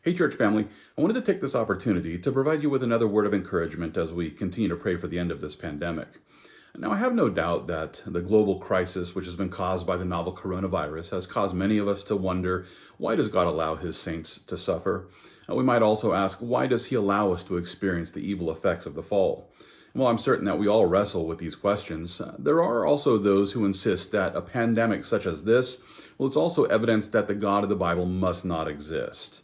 Hey, church family, I wanted to take this opportunity to provide you with another word of encouragement as we continue to pray for the end of this pandemic. Now, I have no doubt that the global crisis, which has been caused by the novel coronavirus, has caused many of us to wonder, why does God allow his saints to suffer? We might also ask, why does he allow us to experience the evil effects of the fall? Well, I'm certain that we all wrestle with these questions. There are also those who insist that a pandemic such as this, well, it's also evidence that the God of the Bible must not exist.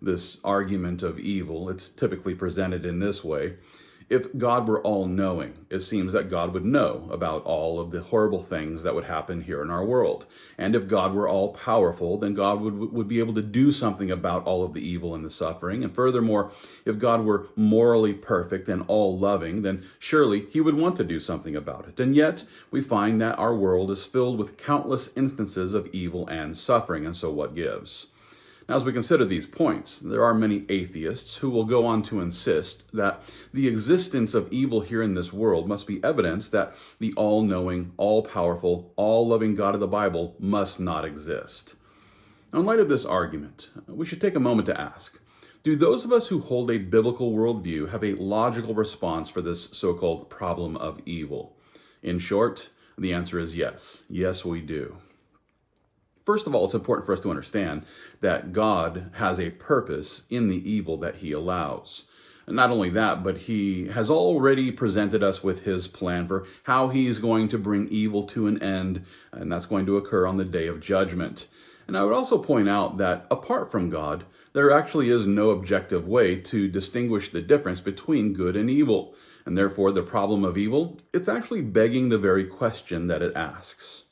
This argument of evil, it's typically presented in this way. If God were all-knowing, it seems that God would know about all of the horrible things that would happen here in our world. And if God were all-powerful, then God would be able to do something about all of the evil and the suffering. And furthermore, if God were morally perfect and all-loving, then surely he would want to do something about it. And yet, we find that our world is filled with countless instances of evil and suffering. And so what gives? Now, as we consider these points, there are many atheists who will go on to insist that the existence of evil here in this world must be evidence that the all-knowing, all-powerful, all-loving God of the Bible must not exist. Now, in light of this argument, we should take a moment to ask, do those of us who hold a biblical worldview have a logical response for this so-called problem of evil? In short, the answer is yes. Yes, we do. First of all, it's important for us to understand that God has a purpose in the evil that he allows. And not only that, but he has already presented us with his plan for how he's going to bring evil to an end, and that's going to occur on the day of judgment. And I would also point out that apart from God, there actually is no objective way to distinguish the difference between good and evil. And therefore, the problem of evil, it's actually begging the very question that it asks.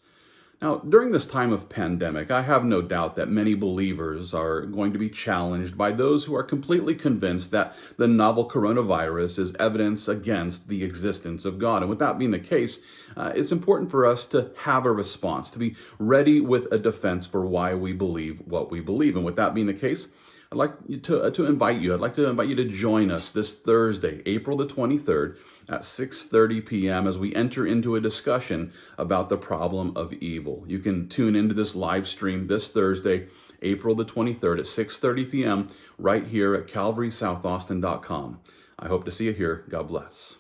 Now, during this time of pandemic, I have no doubt that many believers are going to be challenged by those who are completely convinced that the novel coronavirus is evidence against the existence of God. And with that being the case, it's important for us to have a response, to be ready with a defense for why we believe what we believe. And with that being the case, I'd like to invite you to join us this Thursday, April the 23rd at 6:30 p.m. as we enter into a discussion about the problem of evil. You can tune into this live stream this Thursday, April the 23rd at 6:30 p.m. right here at calvarysouthaustin.com. I hope to see you here. God bless.